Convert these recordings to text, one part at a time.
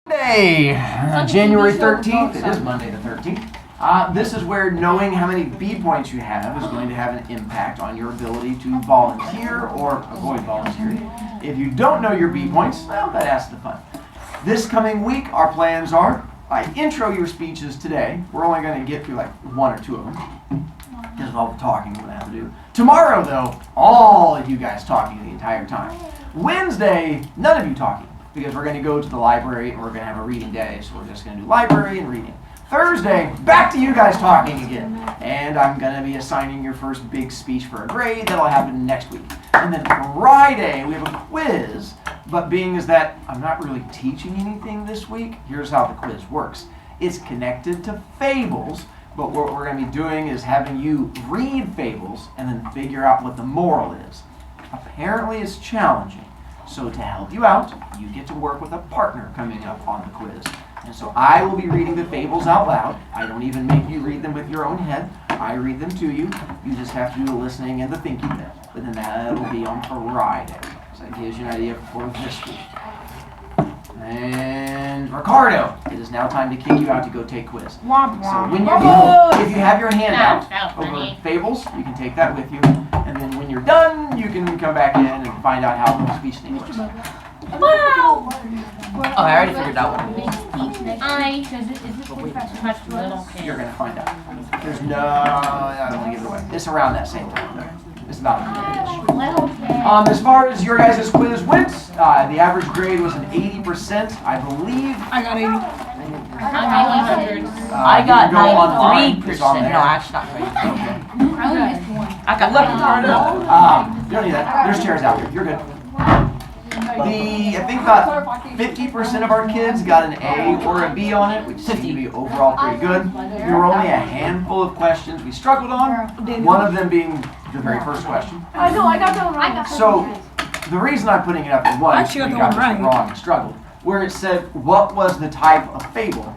Monday, January 13th. It is Monday the 13th. This is where knowing how many B points you have is going to have an impact on your ability to volunteer or avoid volunteering. If you don't know your B points, well, that adds to the fun. This coming week, our plans are, I intro your speeches today. We're only going to get through like one or two of them because of all the talking we're going to have to do. Tomorrow, though, all of you guys talking the entire time. Wednesday, none of you talking, because we're going to go to the library and we're going to have a reading day, so we're just going to do library and reading. Thursday, back to you guys talking again, and I'm going to be assigning your first big speech for a grade. That'll happen next week. And then Friday, we have a quiz, but being as that I'm not really teaching anything this week, here's how the quiz works. It's connected to fables, but what we're going to be doing is having you read fables and then figure out what the moral is. Apparently, it's challenging. So to help you out, you get to work with a partner coming up on the quiz. And so I will be reading the fables out loud. I don't even make you read them with your own head. I read them to you. You just have to do the listening and the thinking bit. But then that'll be on Friday. So that gives you an idea for this week. And Ricardo, it is now time to kick you out to go take quiz. So when if you have your hand out over fables, you can take that with you. And then when you're done, you can come back in and find out how the speech thing works. Wow! Oh, I already figured out what it is. You're going to find out. There's no, I don't want to give it away. It's around that same time. It's about a minute-ish. As far as your guys' quiz went, the average grade was an 80%, I believe. I got 80. I got 93%. No, actually not 90. Okay. I got lucky. You don't need that. There's chairs out here. You're good. I think about 50% of our kids got an A or a B on it, which seemed to be overall pretty good. There were only a handful of questions we struggled on, one of them being the very first question. I know, I got that one right. So, the reason I'm putting it up at one is we got this wrong and struggled, where it said, what was the type of fable?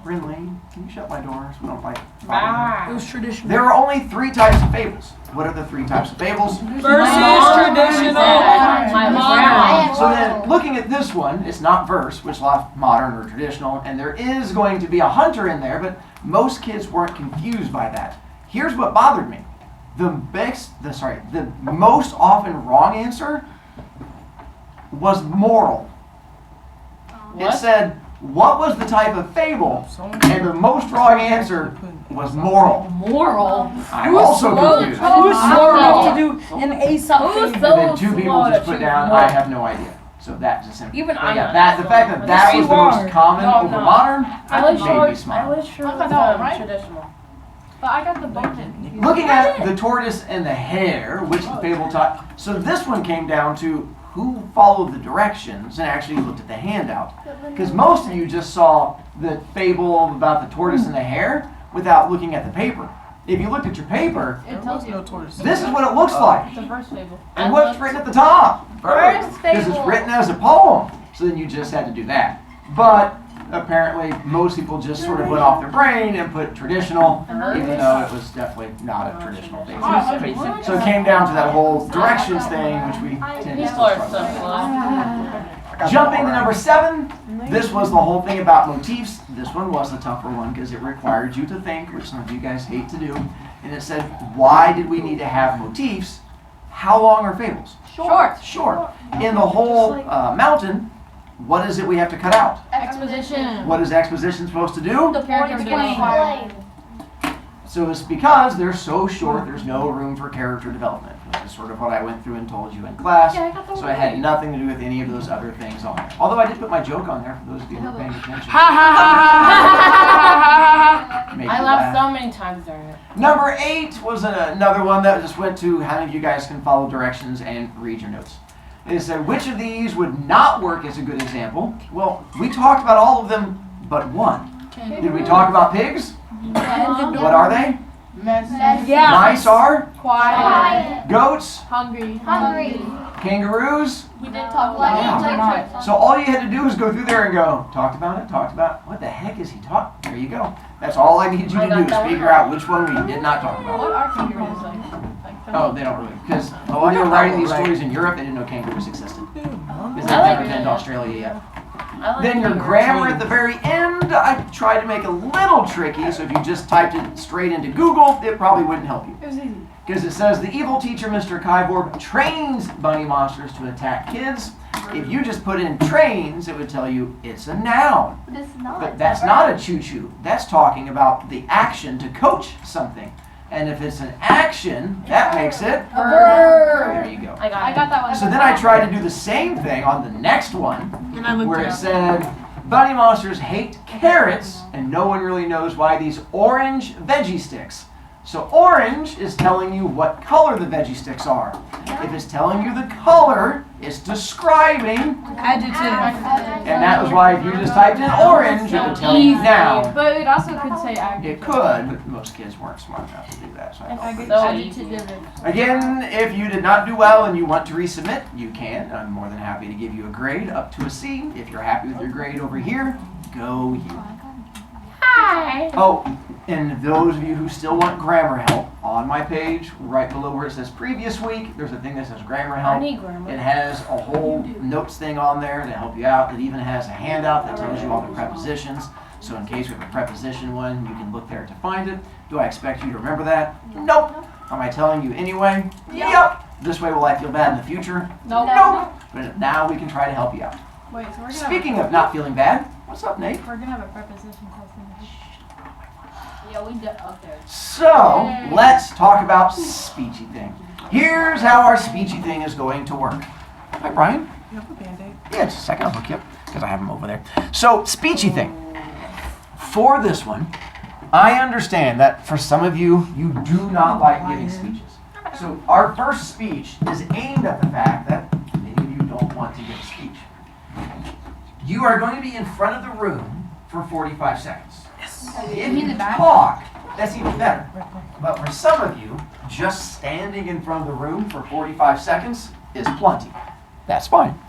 Brinley, can you shut my door so we don't fight? It was traditional. There are only 3 types of fables. What are the 3 types of fables? Versus traditional. So then, looking at this one, it's not verse, which is modern or traditional, and there is going to be a hunter in there, but most kids weren't confused by that. Here's what bothered me. The most often wrong answer was moral. It said, what was the type of fable? And the most wrong answer was moral. Moral? I'm also confused. Who's slow enough to do an Aesop fable? And then 2 people just put down, I have no idea. So that just simply. Even the fact that was the most common over modern, made me smile. I was sure it was traditional. But I got the boat. Looking at the tortoise and the hare, which the fable taught. So this one came down to who followed the directions and actually looked at the handout. Because most of you just saw the fable about the tortoise and the hare without looking at the paper. If you looked at your paper, It tells you. this is what it looks like. It's a verse fable. And what's written at the top? Verse Because it's written as a poem. So then you just had to do that. But apparently most people just sort of went off their brain and put traditional, even though it was definitely not a traditional thing. So it came down to that whole directions thing, which we tend to People still are so struggle. slow. Jumping to number 7, this was the whole thing about motifs. This one was the tougher one because it required you to think, which some of you guys hate to do. And it said, why did we need to have motifs? How long are fables? Short. In the whole mountain, what is it we have to cut out? Exposition. What is exposition supposed to do? The character explain. So it's because they're so short, there's no room for character development, which is sort of what I went through and told you in class. So it had nothing to do with any of those other things on there. Although I did put my joke on there for those of you who were paying attention. I laughed so many times during it. Number 8 was another one that just went to how many of you guys can follow directions and read your notes. It said, which of these would not work as a good example? Well, we talked about all of them but one. Did we talk about pigs? What are they? Yeah. Mice are? Quiet. Goats? Hungry. Kangaroos? We did talk about it. So all you had to do was go through there and go, talked about, what the heck is he talking? There you go. That's all I need you to do is figure out which one we did not talk about. What are kangaroos like? Oh, they don't really, because while you were writing these stories in Europe, they didn't know kangaroos existed. Because they've never been to Australia yet. Then your grammar at the very end, I tried to make a little tricky, so if you just typed it straight into Google, it probably wouldn't help you. It was easy. Because it says, the evil teacher, Mr. Kyborg, trains bunny monsters to attack kids. If you just put in trains, it would tell you it's a noun. But that's not a choo-choo. That's talking about the action to coach something. And if it's an action, that makes it A verb. There you go. I got that one. So then I tried to do the same thing on the next one, And I looked where it it up. said, bunny monsters hate carrots, and no one really knows why these orange veggie sticks. So orange is telling you what color the veggie sticks are. If it's telling you the color, it's describing, Adjective. and that was why if you just typed in orange, it would tell you noun. But it also could say adjective. It could, but most kids weren't smart enough to do that. So I If I felt get So adjective. Again, if you did not do well and you want to resubmit, you can. I'm more than happy to give you a grade up to a C. If you're happy with your grade over here, go you. Hi. Oh, and those of you who still want grammar help, on my page, right below where it says previous week, there's a thing that says grammar I help. need grammar. It has a whole notes thing on there to help you out. It even has a handout that tells you all the prepositions. So in case we have a preposition one, you can look there to find it. Do I expect you to remember that? Nope. Am I telling you anyway? Yep. This way will I feel bad in the future? Nope. Nope. But now we can try to help you out. Wait, so we're gonna Speaking of not feeling bad, what's up, Nate? we're gonna have a preposition test in this. Yeah, we did. Okay. So, let's talk about speechy thing. Here's how our speechy thing is going to work. Hi, Brian. You have a Band-Aid? Yeah, just a second, I'll hook you up, because I have them over there. So, speechy thing. For this one, I understand that for some of you, you do not like giving speeches. So, our first speech is aimed at the fact that many of you don't want to give a speech. You are going to be in front of the room for 45 seconds. If you talk, that's even better. But for some of you, just standing in front of the room for 45 seconds is plenty. That's fine.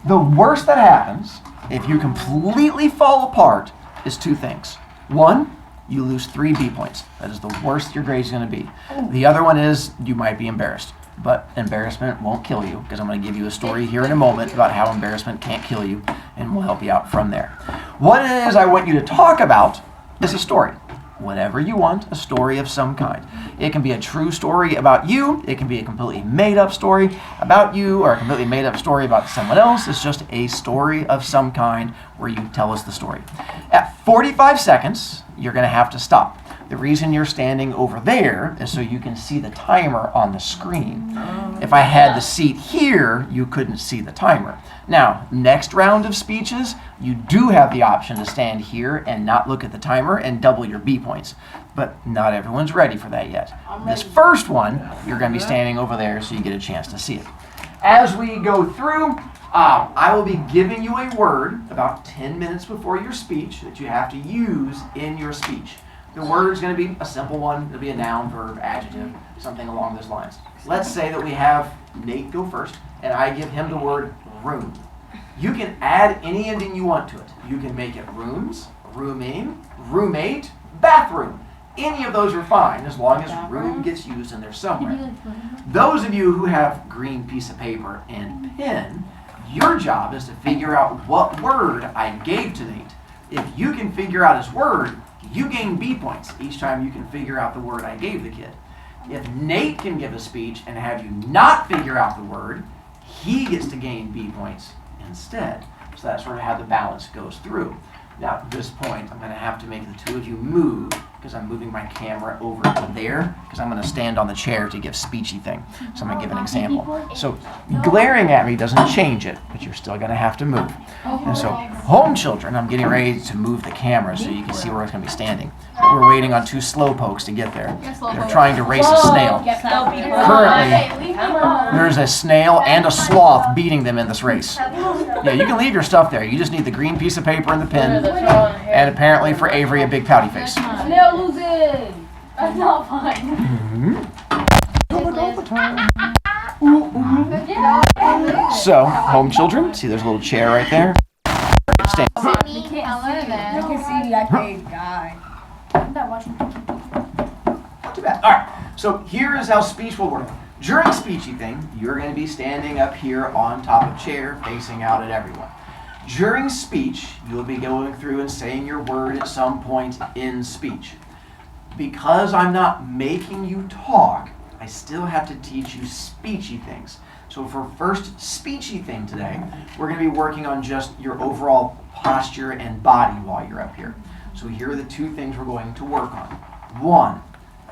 The worst that happens, if you completely fall apart, is two things. One, you lose 3 B points. That is the worst your grade is going to be. The other one is you might be embarrassed. But embarrassment won't kill you, because I'm going to give you a story here in a moment about how embarrassment can't kill you, and we'll help you out from there. What it is I want you to talk about is a story. Whatever you want, a story of some kind. It can be a true story about you, it can be a completely made up story about you, or a completely made up story about someone else. It's just a story of some kind where you tell us the story. At 45 seconds, you're going to have to stop. The reason you're standing over there is so you can see the timer on the screen. If I had the seat here, you couldn't see the timer. Now, next round of speeches, you do have the option to stand here and not look at the timer and double your B points. But not everyone's ready for that yet. This first one, you're going to be standing over there so you get a chance to see it. As we go through, I will be giving you a word about 10 minutes before your speech that you have to use in your speech. The word's going to be a simple one. It'll be a noun, verb, adjective, something along those lines. Let's say that we have Nate go first, and I give him the word room. You can add any ending you want to it. You can make it rooms, rooming, roommate, bathroom. Any of those are fine as long as room gets used in there somewhere. Those of you who have green piece of paper and pen, your job is to figure out what word I gave to Nate. If you can figure out his word, you gain B points each time you can figure out the word I gave the kid. If Nate can give a speech and have you not figure out the word, he gets to gain B points instead. So that's sort of how the balance goes through. Now, at this point, I'm going to have to make the two of you move because I'm moving my camera over to there because I'm going to stand on the chair to give speechy thing. So I'm going to give an example. So glaring at me doesn't change it, but you're still going to have to move. And so home children, I'm getting ready to move the camera so you can see where it's going to be standing. But we're waiting on 2 slowpokes to get there. They're trying to race a snail. Currently, there's a snail and a sloth beating them in this race. Yeah, you can leave your stuff there. You just need the green piece of paper and the pen. And apparently for Avery, a big pouty face. Snail losing! That's not fine. So, home children, see there's a little chair right there. Stand. You can't learn that. You can see me, I paid guy. Not too bad. All right, so here is how speech will work. During speechy thing, you're going to be standing up here on top of chair, facing out at everyone. During speech, you'll be going through and saying your word at some point in speech. Because I'm not making you talk, I still have to teach you speechy things. So for first speechy thing today, we're going to be working on just your overall posture and body while you're up here. So here are the two things we're going to work on. One,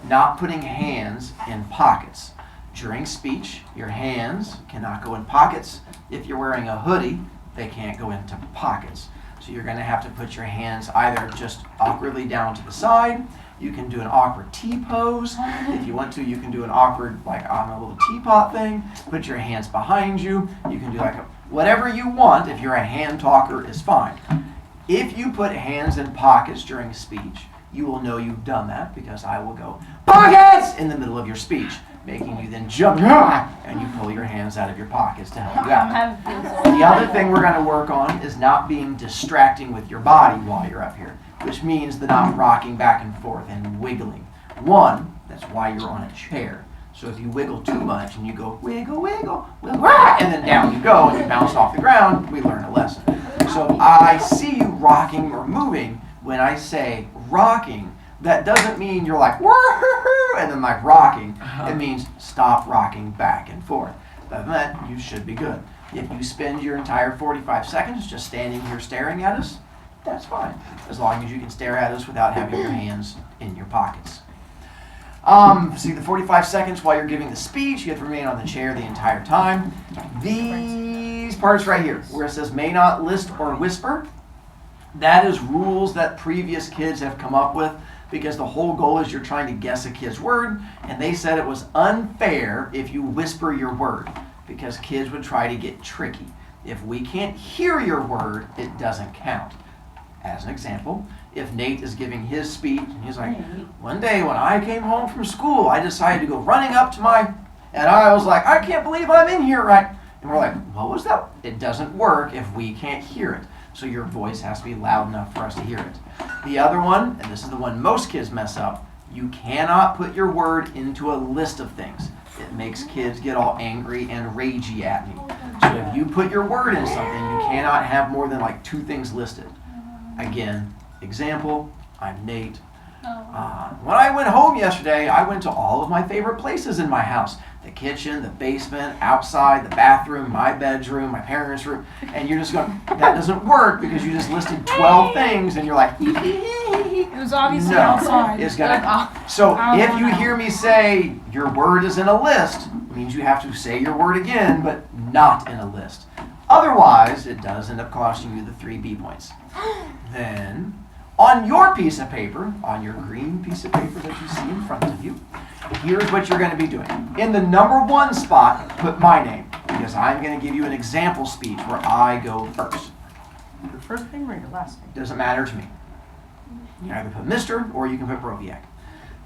not putting hands in pockets. During speech, your hands cannot go in pockets. If you're wearing a hoodie, they can't go into pockets. So you're going to have to put your hands either just awkwardly down to the side. You can do an awkward T-pose. If you want to, you can do an awkward, like on a little teapot thing. Put your hands behind you. You can do like whatever you want. If you're a hand talker, is fine. If you put hands in pockets during speech, you will know you've done that because I will go, pockets, in the middle of your speech, making you then jump, and you pull your hands out of your pockets to help you out. The other thing we're going to work on is not being distracting with your body while you're up here, which means the not rocking back and forth and wiggling. One, that's why you're on a chair. So if you wiggle too much and you go wiggle, wiggle, wiggle, and then down you go and you bounce off the ground, we learn a lesson. So if I see you rocking or moving, when I say rocking, that doesn't mean you're like, woo-hoo-hoo, and then like rocking. It means stop rocking back and forth. Other than that, you should be good. If you spend your entire 45 seconds just standing here staring at us, that's fine. As long as you can stare at us without having your hands in your pockets. See the 45 seconds while you're giving the speech, you have to remain on the chair the entire time. These parts right here, where it says may not list or whisper, that is rules that previous kids have come up with because the whole goal is you're trying to guess a kid's word, and they said it was unfair if you whisper your word because kids would try to get tricky. If we can't hear your word, it doesn't count. As an example, if Nate is giving his speech, and he's like, one day when I came home from school, I decided to go running up to and I was like, I can't believe I'm in here, right? And we're like, what was that? It doesn't work if we can't hear it. So your voice has to be loud enough for us to hear it. The other one, and this is the one most kids mess up, you cannot put your word into a list of things. It makes kids get all angry and ragey at me. So if you put your word in something, you cannot have more than like 2 things listed. Again, example, I'm Nate. When I went home yesterday, I went to all of my favorite places in my house. The kitchen, the basement, outside, the bathroom, my bedroom, my parents' room. And you're just going, that doesn't work because you just listed 12 things and you're like, It was obviously no, outside. it's gonna. So if you hear me say your word is in a list, it means you have to say your word again, but not in a list. Otherwise, it does end up costing you the 3 B points. Then, on your piece of paper, on your green piece of paper that you see in front of you, here's what you're going to be doing. In the number 1 spot, put my name, because I'm going to give you an example speech where I go first. Your first name or your last name? Doesn't matter to me. You can either put Mr. or you can put Broviak.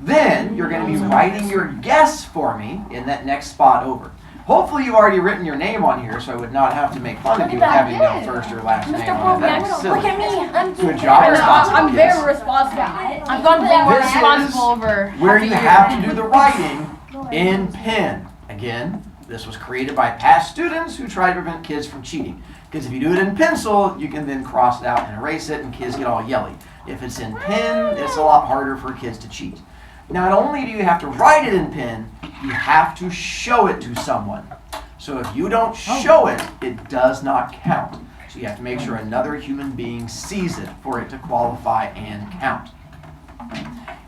Then, you're going to be writing your guess for me in that next spot over. Hopefully you've already written your name on here, so I would not have to make fun of you having no first or last name on it. That's silly. Look at me. I'm Good job, responsible I'm kids. very responsible. I'm going to be more This responsible is over where you have to do the writing in pen. Again, this was created by past students who try to prevent kids from cheating. Because if you do it in pencil, you can then cross it out and erase it, and kids get all yelly. If it's in pen, it's a lot harder for kids to cheat. Not only do you have to write it in pen, you have to show it to someone. So if you don't show it, it does not count. So you have to make sure another human being sees it for it to qualify and count.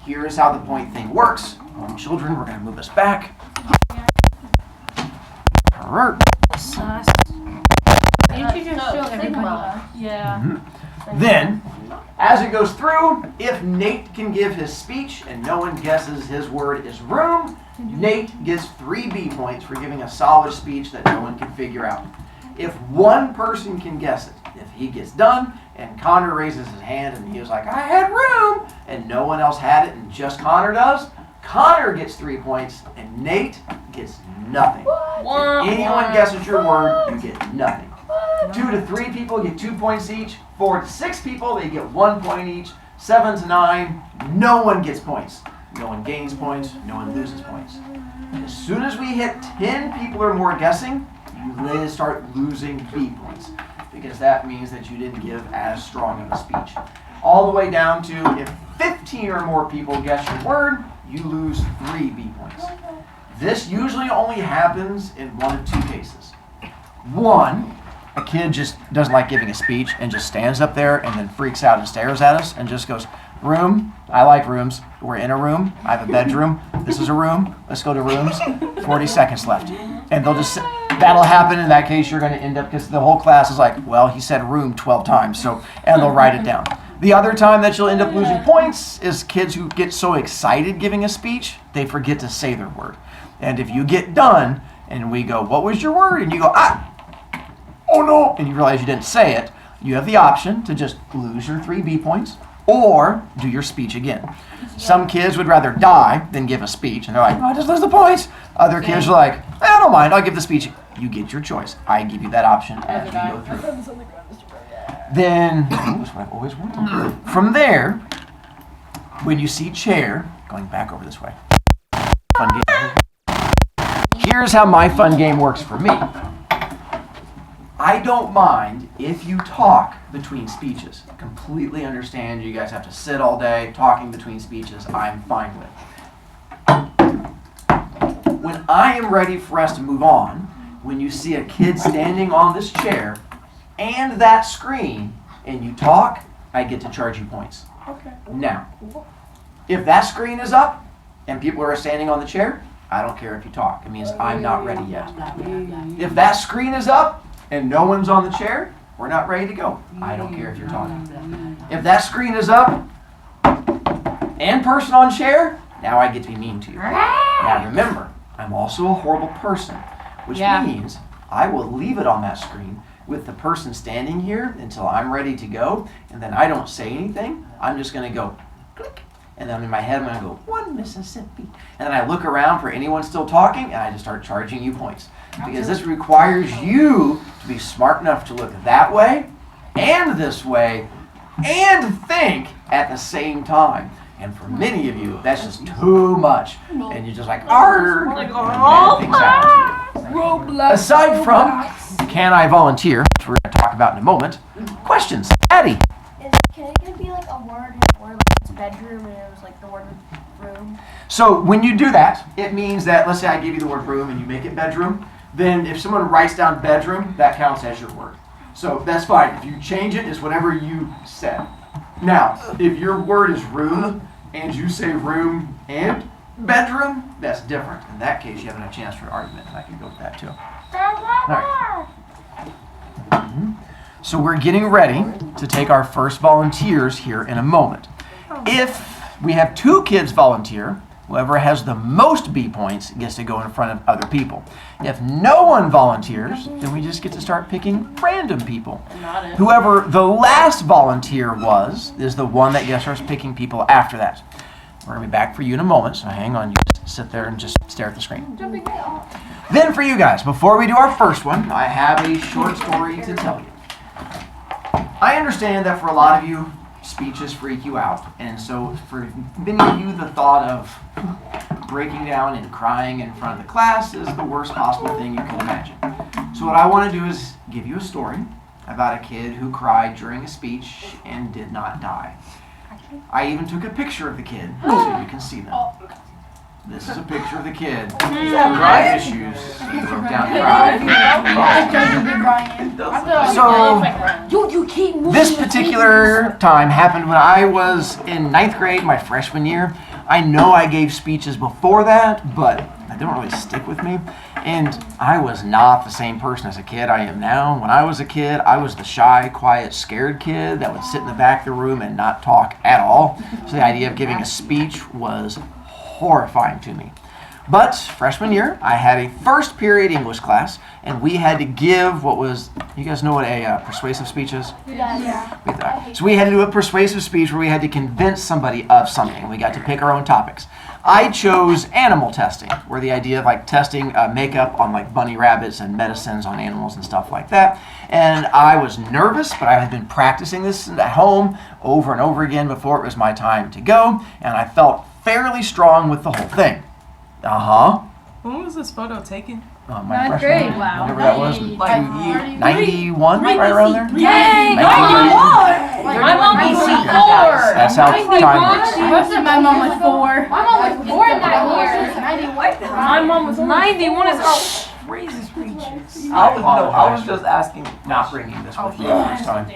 Here's how the point thing works. Children, we're going to move us back. Didn't you just show everybody? Yeah. Then, as it goes through, if Nate can give his speech and no one guesses his word is room, Nate gets 3 B points for giving a solid speech that no one can figure out. If one person can guess it, if he gets done and Connor raises his hand and he was like, I had room, and no one else had it and just Connor does, Connor gets 3 points and Nate gets nothing. If anyone guesses your word, you get nothing. 2 to 3 people get 2 points each. 4 to 6 people, they get 1 point each. 7 to 9, no one gets points. No one gains points, no one loses points. As soon as we hit 10 people or more guessing, you then start losing B points. because that means that you didn't give as strong of a speech. All the way down to if 15 or more people guess your word, you lose 3 B points. This usually only happens in one of 2 cases. One, a kid just doesn't like giving a speech and just stands up there and then freaks out and stares at us and just goes, room, I like rooms. We're in a room. I have a bedroom. This is a room. Let's go to rooms. 40 seconds left. And they'll just, that'll happen. In that case, you're going to end up, because the whole class is like, well, he said room 12 times. So, and they'll write it down. The other time that you'll end up losing points is kids who get so excited giving a speech, they forget to say their word. And if you get done and we go, what was your word? And you go, oh no, and you realize you didn't say it, you have the option to just lose your 3 B points or do your speech again. Some kids would rather die than give a speech, and they're like, oh, I just lose the points. Other kids are like, I don't mind, I'll give the speech. You get your choice. I give you that option as we go through. Then, that's what I've always wanted. From there, when you see chair, going back over this way, fun game. Here's how my fun game works for me. I don't mind if you talk between speeches. I completely understand you guys have to sit all day talking between speeches. I'm fine with. When I am ready for us to move on, when you see a kid standing on this chair and that screen and you talk, I get to charge you points. Okay. Now, if that screen is up and people are standing on the chair, I don't care if you talk. It means I'm not ready yet. If that screen is up and no one's on the chair, we're not ready to go. I don't care if you're talking. If that screen is up and person on chair, now I get to be mean to you. Now remember, I'm also a horrible person, which means I will leave it on that screen with the person standing here until I'm ready to go, and then I don't say anything. I'm just going to go click, and then in my head I'm going to go 1 Mississippi, and then I look around for anyone still talking, and I just start charging you points. Because this requires you to be smart enough to look that way and this way and think at the same time. And for many of you, that's just too much. And you're just like, argh, and things happen to you. Aside from, can I volunteer, which we're going to talk about in a moment, questions. Addie. Can it be like a word like it's bedroom and it was like the word room? So when you do that, it means that, let's say I give you the word room and you make it bedroom, then if someone writes down bedroom, that counts as your word. So that's fine. If you change it, it's whatever you said. Now, if your word is room and you say room and bedroom, that's different. In that case, you have a chance for an argument, and I can go with that too. All right. So we're getting ready to take our first volunteers here in a moment. If we have 2 kids volunteer, whoever has the most B points gets to go in front of other people. If no one volunteers, then we just get to start picking random people. Whoever the last volunteer was is the one that starts picking people after that. We're going to be back for you in a moment, so hang on. You just sit there and just stare at the screen. Then for you guys, before we do our first one, I have a short story to tell you. I understand that for a lot of you, speeches freak you out, and so for many of you, the thought of breaking down and crying in front of the class is the worst possible thing you can imagine. So what I want to do is give you a story about a kid who cried during a speech and did not die. I even took a picture of the kid so you can see them. This is a picture of the kid who had issues. He broke down and cried. So this particular time happened when I was in 9th grade, my freshman year. I know I gave speeches before that, but they don't really stick with me. And I was not the same person as a kid I am now. When I was a kid, I was the shy, quiet, scared kid that would sit in the back of the room and not talk at all. So the idea of giving a speech was horrifying to me. But freshman year, I had a first period English class, and we had to give what was, you guys know what a persuasive speech is? Yeah. So we had to do a persuasive speech where we had to convince somebody of something. We got to pick our own topics. I chose animal testing, where the idea of like testing makeup on like bunny rabbits and medicines on animals and stuff like that. And I was nervous, but I had been practicing this at home over and over again before it was my time to go, and I felt fairly strong with the whole thing. When was this photo taken? my Ninth freshman grade, year, wow. whatever that was, Like, 91, right around there. Dang, 91. My mom was BC. 4. That's how time works. Most of my mom was 4. My mom was born that year. 91. My mom was 91 is how crazy speeches. I was just asking. Not bringing this with me this time.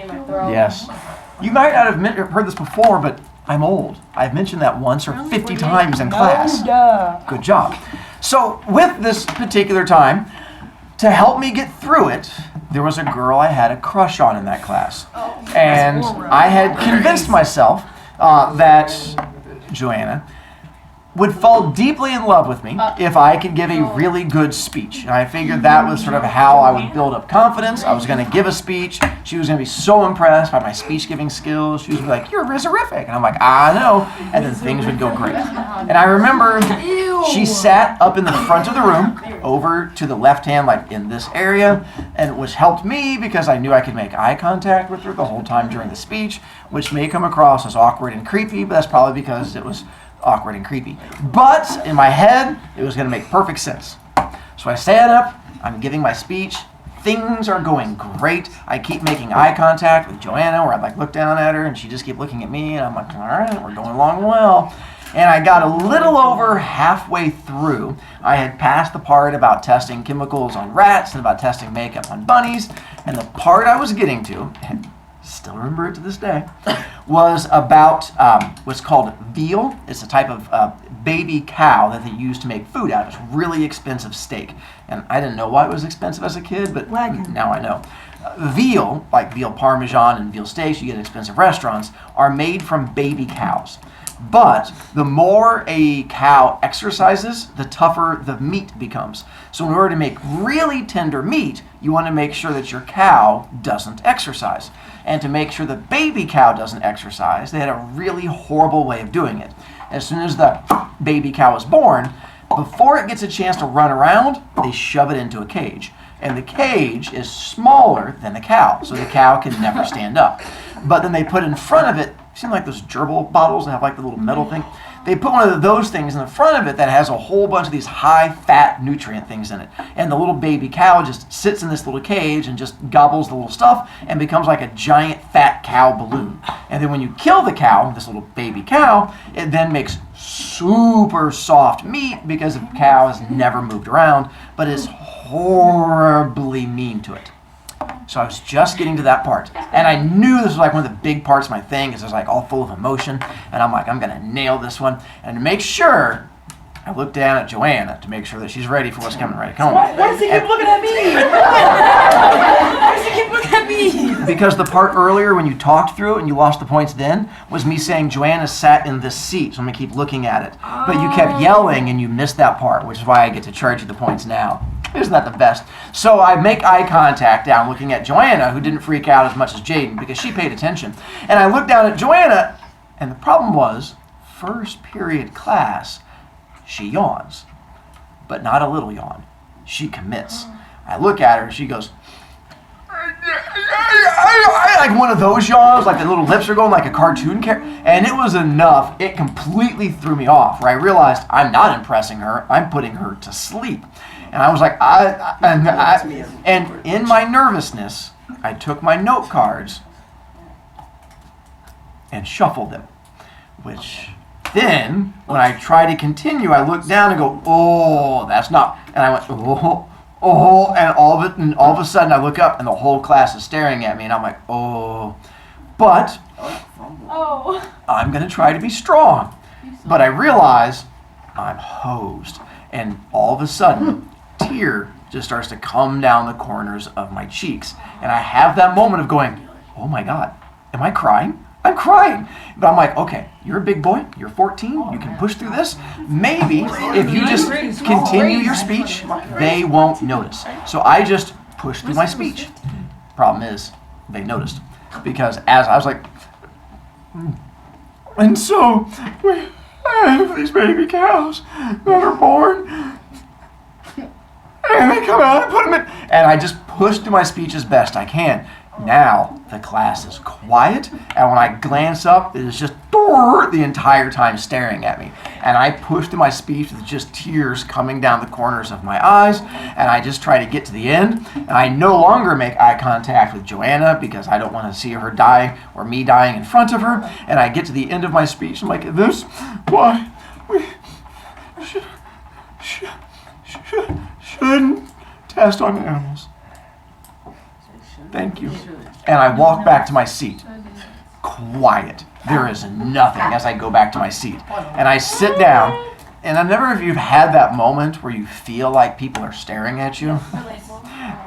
Yes. You might not have heard this before, but I'm old. I've mentioned that once or 50 times in class. Good job. So with this particular time, to help me get through it, there was a girl I had a crush on in that class. And I had convinced myself that Joanna would fall deeply in love with me if I could give a really good speech. And I figured that was sort of how I would build up confidence. I was going to give a speech. She was going to be so impressed by my speech giving skills. She was gonna be like, "You're terrific." And I'm like, "I know." And then things would go great. And I remember she sat up in the front of the room, over to the left hand, like in this area, and which helped me because I knew I could make eye contact with her the whole time during the speech, which may come across as awkward and creepy, but that's probably because it was awkward and creepy. But in my head, it was going to make perfect sense. So I stand up, I'm giving my speech, things are going great. I keep making eye contact with Joanna, where I'd like look down at her, and she just keep looking at me, and I'm like, all right, we're going along well. And I got a little over halfway through. I had passed the part about testing chemicals on rats and about testing makeup on bunnies, and the part I was getting to, and still remember it to this day, was about what's called veal. It's a type of baby cow that they use to make food out of. It's really expensive steak. And I didn't know why it was expensive as a kid, but now I know. Veal, like veal parmesan and veal steaks you get at expensive restaurants, are made from baby cows. But the more a cow exercises, the tougher the meat becomes. So in order to make really tender meat, you want to make sure that your cow doesn't exercise. And to make sure the baby cow doesn't exercise, they had a really horrible way of doing it. As soon as the baby cow is born, before it gets a chance to run around, they shove it into a cage. And the cage is smaller than the cow, so the cow can never stand up. But then they put in front of it, seem like those gerbil bottles that have like the little metal thing. They put one of those things in the front of it that has a whole bunch of these high-fat nutrient things in it. And the little baby cow just sits in this little cage and just gobbles the little stuff and becomes like a giant fat cow balloon. And then when you kill the cow, this little baby cow, it then makes super soft meat because the cow has never moved around, but is horribly mean to it. So I was just getting to that part. And I knew this was like one of the big parts of my thing because it was like all full of emotion. And I'm like, I'm going to nail this one. And to make sure, I looked down at Joanna to make sure that she's ready for what's coming right home. Why does he keep looking at me? Why does he keep looking at me? Because the part earlier when you talked through it and you lost the points then was me saying Joanna sat in this seat. So I'm going to keep looking at it. But you kept yelling and you missed that part, which is why I get to charge you the points now. Isn't that the best? So I make eye contact down looking at Joanna, who didn't freak out as much as Jaden because she paid attention. And I look down at Joanna, and the problem was, first period class, she yawns. But not a little yawn. She commits. I look at her, and she goes, like one of those yawns, like the little lips are going like a cartoon character. And it was enough. It completely threw me off, where I realized I'm not impressing her. I'm putting her to sleep. And I was like, and in my nervousness, I took my note cards and shuffled them. Which then, when I try to continue, I look down and go, oh, that's not. And I went, oh, and all of a sudden I look up and the whole class is staring at me, and I'm like, oh. But I'm gonna try to be strong. But I realize I'm hosed, and all of a sudden, tear just starts to come down the corners of my cheeks. And I have that moment of going, oh my God, am I crying? I'm crying. But I'm like, okay, you're a big boy, you're 14, you can push through this. Maybe if you just continue your speech, they won't notice. So I just pushed through my speech. Problem is, they noticed. Because as I was like, and so, I have these baby cows that are born. And they come out and put them in. And I just pushed through my speech as best I can. Now the class is quiet, and when I glance up, it is just the entire time staring at me. and I pushed through my speech with just tears coming down the corners of my eyes, and I just try to get to the end, and I no longer make eye contact with Joanna because I don't want to see her die or me dying in front of her, and I get to the end of my speech. I'm like, this, why we shouldn't test on animals. Thank you. And I walk back to my seat. Quiet. There is nothing as I go back to my seat. And I sit down, and I never if you've had that moment where you feel like people are staring at you.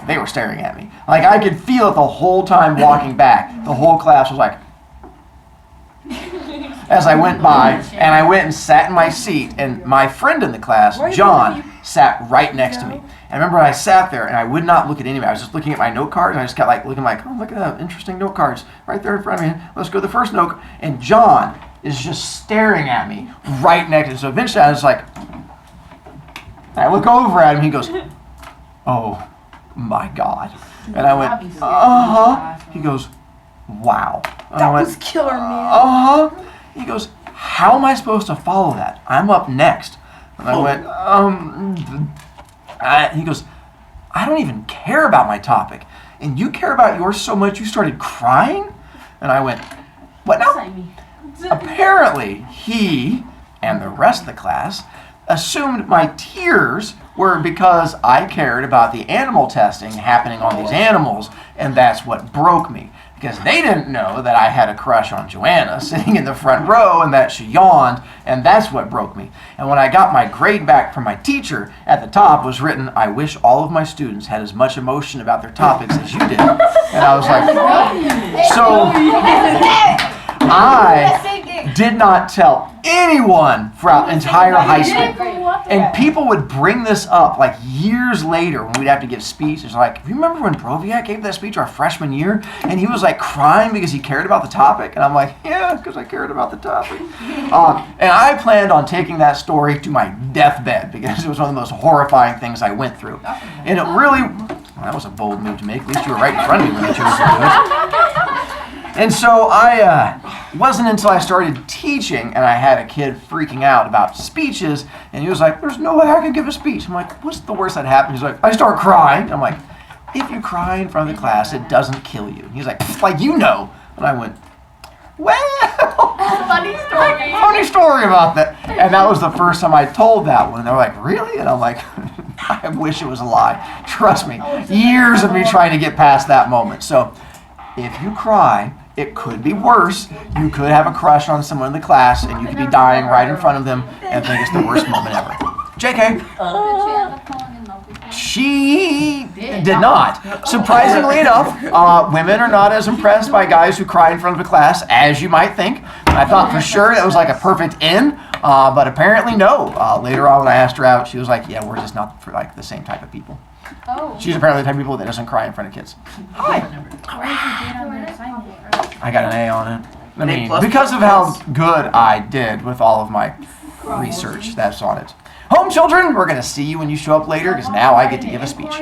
They were staring at me. Like I could feel it the whole time walking back. The whole class was like, as I went by, and I went and sat in my seat, and my friend in the class, John, sat right next to me. And I remember I sat there, and I would not look at anybody. I was just looking at my note cards, and I just got like looking like, oh, look at that, interesting note cards right there in front of me. Let's go to the first note. And John is just staring at me right next to me. So eventually I was like, I look over at him, he goes, oh my God. And I went, uh-huh. He goes, wow. And I went, killer, man. uh-huh. He goes, how am I supposed to follow that? I'm up next. And I went, he goes, I don't even care about my topic. And you care about yours so much you started crying? And I went, what now? Apparently, he and the rest of the class assumed my tears were because I cared about the animal testing happening on these animals, and that's what broke me. Because they didn't know that I had a crush on Joanna sitting in the front row and that she yawned, and that's what broke me. And when I got my grade back from my teacher, at the top was written, I wish all of my students had as much emotion about their topics as you did. And I was like, so I did not tell anyone throughout entire high school. And people would bring this up like years later when we'd have to give speeches. Like, you remember when Brovicast gave that speech our freshman year? And he was like crying because he cared about the topic. And I'm like, yeah, because I cared about the topic. And I planned on taking that story to my deathbed because it was one of the most horrifying things I went through. And it really, well, that was a bold move to make. At least you were right in front of me when you chose to do it. And so wasn't until I started teaching and I had a kid freaking out about speeches, and he was like, there's no way I could give a speech. I'm like, what's the worst that happened? He's like, I start crying. I'm like, if you cry in front of the class, it doesn't kill you. He's like you know. And I went, well, funny story about that. And that was the first time I told that one. And they were like, really? And I'm like, I wish it was a lie. Trust me, years of me trying to get past that moment. So if you cry, it could be worse. You could have a crush on someone in the class, and you could be dying right in front of them and think it's the worst moment ever. JK. She did not. Surprisingly enough, women are not as impressed by guys who cry in front of a class as you might think. I thought for sure that was like a perfect in, but apparently no. Later on when I asked her out, she was like, yeah, we're just not for like the same type of people. Oh. She's apparently the type of people that doesn't cry in front of kids. I got an A on it. I mean, because of how good I did with all of my research, that's on it. Home children, we're going to see you when you show up later because now I get to give a speech.